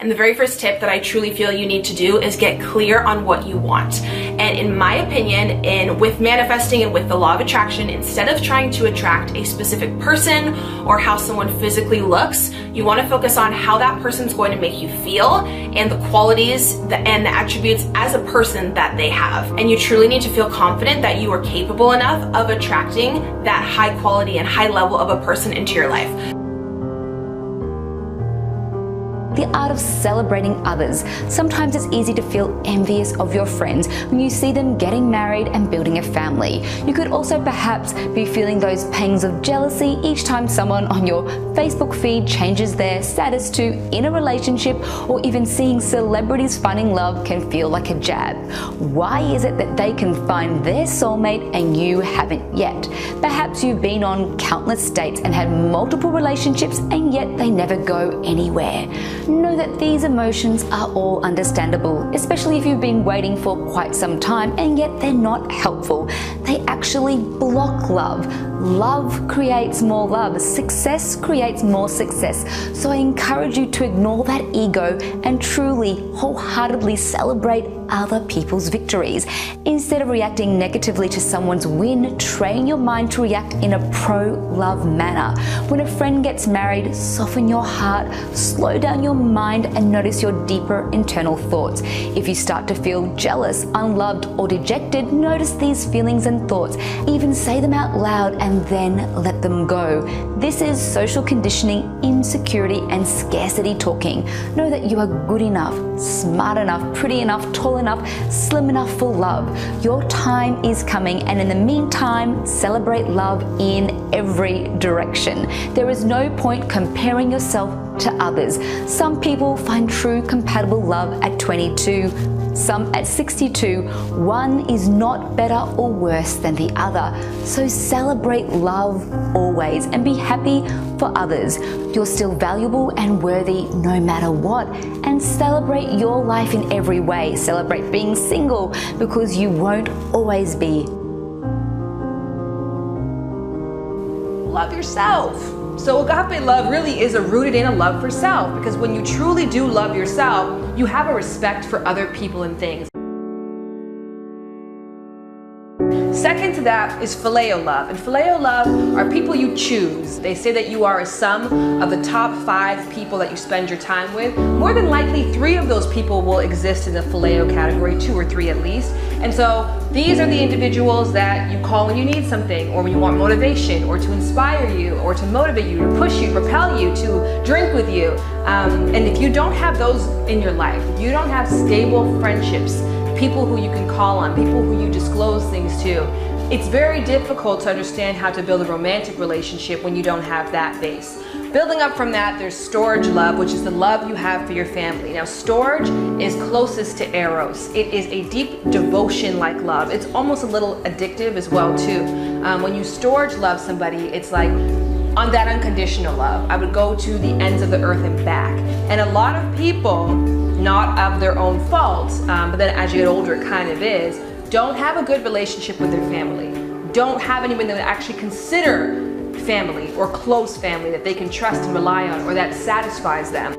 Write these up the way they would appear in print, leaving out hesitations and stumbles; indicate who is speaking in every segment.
Speaker 1: And the very first tip that I truly feel you need to do is get clear on what you want. And in my opinion, with manifesting and with the law of attraction, instead of trying to attract a specific person or how someone physically looks, you want to focus on how that person's going to make you feel and the qualities and the attributes as a person that they have. And you truly need to feel confident that you are capable enough of attracting that high quality and high level of a person into your life.
Speaker 2: The art of celebrating others. Sometimes it's easy to feel envious of your friends when you see them getting married and building a family. You could also perhaps be feeling those pangs of jealousy each time someone on your Facebook feed changes their status to in a relationship, or even seeing celebrities finding love can feel like a jab. Why is it that they can find their soulmate and you haven't yet? Perhaps you've been on countless dates and had multiple relationships and yet they never go anywhere. Know that these emotions are all understandable, especially if you've been waiting for quite some time and yet they're not helpful. They actually block love. Love creates more love. Success creates more success. So I encourage you to ignore that ego and truly, wholeheartedly celebrate other people's victories. Instead of reacting negatively to someone's win, train your mind to react in a pro-love manner. When a friend gets married, soften your heart, slow down your mind, and notice your deeper internal thoughts. If you start to feel jealous, unloved, or dejected, notice these feelings and thoughts. Even say them out loud and then let them go. This is social conditioning, insecurity, and scarcity talking. Know that you are good enough, smart enough, pretty enough, tall enough, slim enough for love. Your time is coming, and in the meantime, celebrate love in every direction. There is no point comparing yourself to others. Some people find true compatible love at 22, some at 62. One is not better or worse than the other. So celebrate love always and be happy for others. You're still valuable and worthy no matter what. And celebrate your life in every way. Celebrate being single because you won't always be.
Speaker 3: Love yourself. So agape love really is rooted in a love for self, because when you truly do love yourself, you have a respect for other people and things. Second to that is phileo love. And phileo love are people you choose. They say that you are a sum of the top 5 people that you spend your time with. More than likely, 3 of those people will exist in the phileo category, 2 or 3 at least. And so these are the individuals that you call when you need something, or when you want motivation, or to inspire you, or to motivate you, to push you, propel you, to drink with you. And if you don't have those in your life, if you don't have stable friendships, people who you can call on, people who you disclose things to, it's very difficult to understand how to build a romantic relationship when you don't have that base. Building up from that, there's storge love, which is the love you have for your family. Now, storge is closest to eros. It is a deep devotion-like love. It's almost a little addictive as well, too. When you storge love somebody, it's like on that unconditional love. I would go to the ends of the earth and back. And a lot of people, not of their own fault, but then as you get older, it kind of is, don't have a good relationship with their family. Don't have anyone that would actually consider family or close family that they can trust and rely on, or that satisfies them.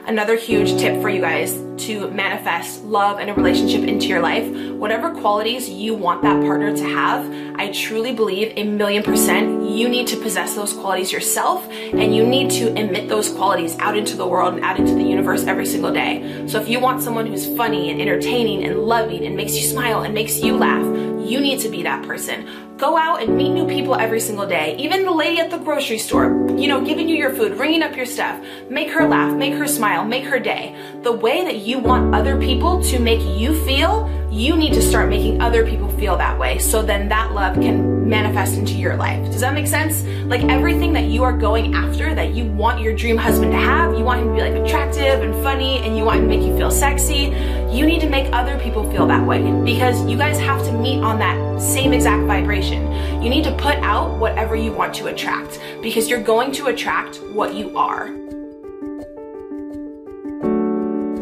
Speaker 1: Another huge tip for you guys to manifest love and a relationship into your life, whatever qualities you want that partner to have, I truly believe 1,000,000% you need to possess those qualities yourself, and you need to emit those qualities out into the world and out into the universe every single day. So if you want someone who's funny and entertaining and loving and makes you smile and makes you laugh, you need to be that person. Go out and meet new people every single day. Even the lady at the grocery store, giving you your food, ringing up your stuff. Make her laugh, make her smile, make her day. The way that you want other people to make you feel, you need to start making other people feel that way, so then that love can manifest into your life. Does that make sense? Like everything that you are going after, that you want your dream husband to have, you want him to be like attractive and funny, and you want him to make you feel sexy, you need to make other people feel that way, because you guys have to meet on that same exact vibration. You need to put out whatever you want to attract, because you're going to attract what you are.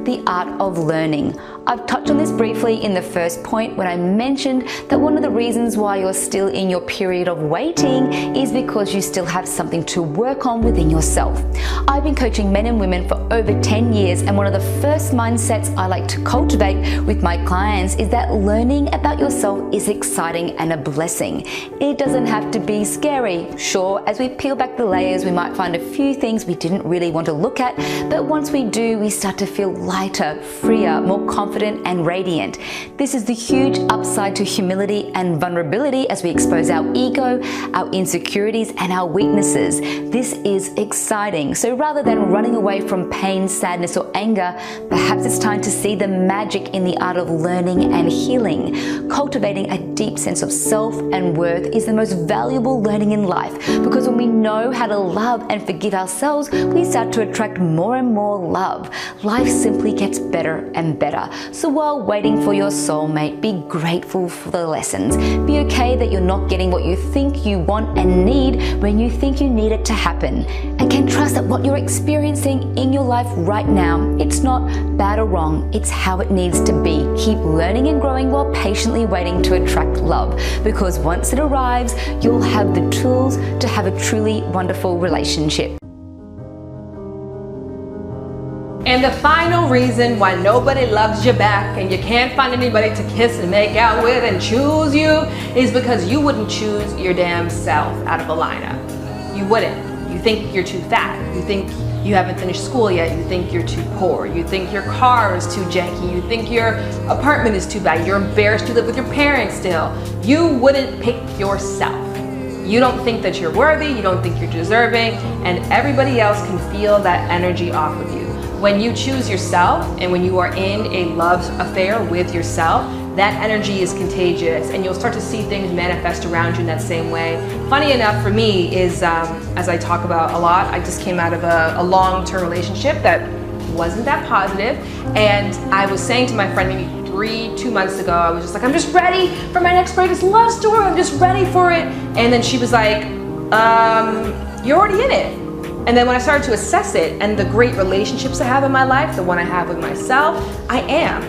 Speaker 2: the art of learning. I've touched on this briefly in the first point when I mentioned that one of the reasons why you're still in your period of waiting is because you still have something to work on within yourself. I've been coaching men and women for over 10 years, and one of the first mindsets I like to cultivate with my clients is that learning about yourself is exciting and a blessing. It doesn't have to be scary. Sure, as we peel back the layers, we might find a few things we didn't really want to look at, but once we do, we start to feel lighter, freer, more confident and radiant. This is the huge upside to humility and vulnerability as we expose our ego, our insecurities, and our weaknesses. This is exciting. So rather than running away from pain, sadness, or anger, perhaps it's time to see the magic in the art of learning and healing. Cultivating a deep sense of self and worth is the most valuable learning in life, because when we know how to love and forgive ourselves, we start to attract more and more love. Life simply gets better and better. So while waiting for your soulmate, be grateful for the lessons. Be okay that you're not getting what you think you want and need when you think you need it to happen. And can trust that what you're experiencing in your life right now, it's not bad or wrong, it's how it needs to be. Keep learning and growing while patiently waiting to attract love, because once it arrives, you'll have the tools to have a truly wonderful relationship.
Speaker 3: And the final reason why nobody loves you back and you can't find anybody to kiss and make out with and choose you is because you wouldn't choose your damn self out of a lineup. You wouldn't. You think you're too fat. You think you haven't finished school yet. You think you're too poor. You think your car is too janky. You think your apartment is too bad. You're embarrassed to live with your parents still. You wouldn't pick yourself. You don't think that you're worthy. You don't think you're deserving. And everybody else can feel that energy off of you. When you choose yourself and when you are in a love affair with yourself, that energy is contagious and you'll start to see things manifest around you in that same way. Funny enough for me is, as I talk about a lot, I just came out of a long-term relationship that wasn't that positive, and I was saying to my friend maybe 2 months ago, I was just like, I'm just ready for my next greatest love story, I'm just ready for it. And then she was like, you're already in it. And then when I started to assess it and the great relationships I have in my life, the one I have with myself, I am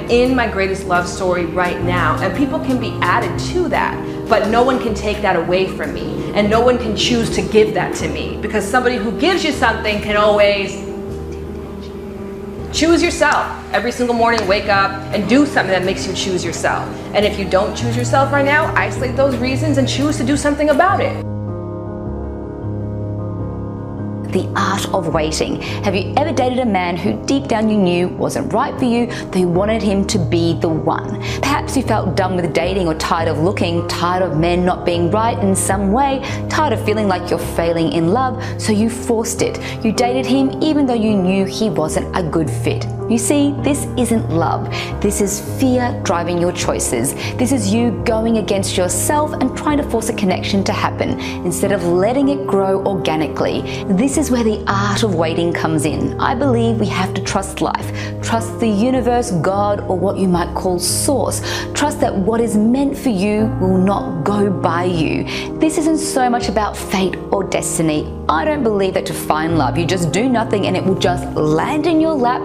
Speaker 3: in my greatest love story right now. And people can be added to that, but no one can take that away from me. And no one can choose to give that to me, because somebody who gives you something can always choose yourself. Every single morning, wake up and do something that makes you choose yourself. And if you don't choose yourself right now, isolate those reasons and choose to do something about it.
Speaker 2: The art of waiting. Have you ever dated a man who deep down you knew wasn't right for you, though you wanted him to be the one? Perhaps you felt done with dating or tired of looking, tired of men not being right in some way, tired of feeling like you're failing in love, so you forced it. You dated him even though you knew he wasn't a good fit. You see, this isn't love. This is fear driving your choices. This is you going against yourself and trying to force a connection to happen instead of letting it grow organically. This is where the art of waiting comes in. I believe we have to trust life, trust the universe, God, or what you might call source. Trust that what is meant for you will not go by you. This isn't so much about fate or destiny. I don't believe that to find love, you just do nothing and it will just land in your lap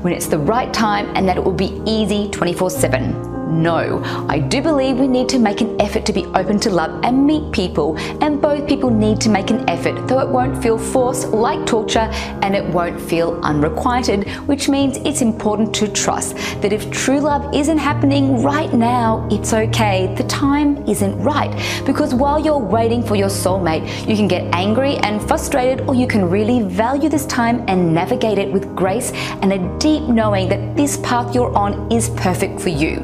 Speaker 2: when it's the right time, and that it will be easy 24/7. No, I do believe we need to make an effort to be open to love and meet people, and both people need to make an effort, though it won't feel forced like torture and it won't feel unrequited, which means it's important to trust that if true love isn't happening right now, it's okay. The time isn't right, because while you're waiting for your soulmate, you can get angry and frustrated, or you can really value this time and navigate it with grace and a deep knowing that this path you're on is perfect for you.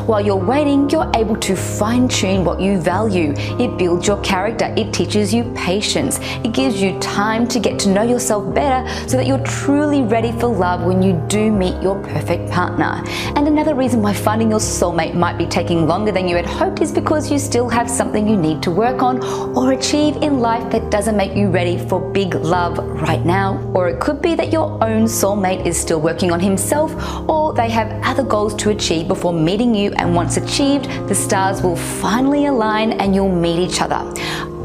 Speaker 2: While you're waiting, you're able to fine-tune what you value. It builds your character. It teaches you patience. It gives you time to get to know yourself better so that you're truly ready for love when you do meet your perfect partner. And another reason why finding your soulmate might be taking longer than you had hoped is because you still have something you need to work on or achieve in life that doesn't make you ready for big love right now. Or it could be that your own soulmate is still working on himself, or they have other goals to achieve before meeting you, and once achieved, the stars will finally align and you'll meet each other.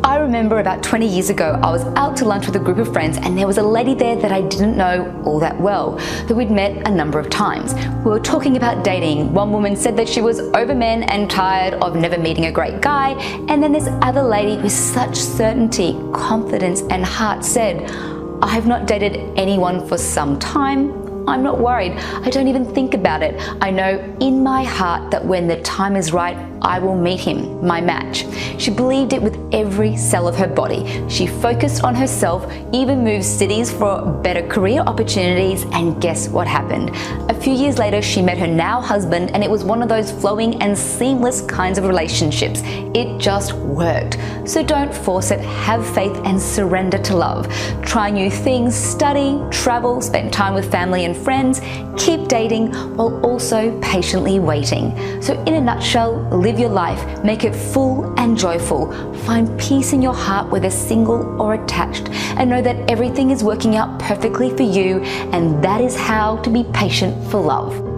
Speaker 2: I remember about 20 years ago, I was out to lunch with a group of friends and there was a lady there that I didn't know all that well, that we'd met a number of times. We were talking about dating. One woman said that she was over men and tired of never meeting a great guy, and then this other lady with such certainty, confidence and heart said, "I have not dated anyone for some time. I'm not worried. I don't even think about it. I know in my heart that when the time is right, I will meet him, my match." She believed it with every cell of her body. She focused on herself, even moved cities for better career opportunities, and guess what happened? A few years later, she met her now husband, and it was one of those flowing and seamless kinds of relationships. It just worked. So don't force it. Have faith and surrender to love. Try new things, study, travel, spend time with family and friends, keep dating while also patiently waiting. So in a nutshell, live your life, make it full and joyful. Find peace in your heart whether single or attached, and know that everything is working out perfectly for you, and that is how to be patient for love.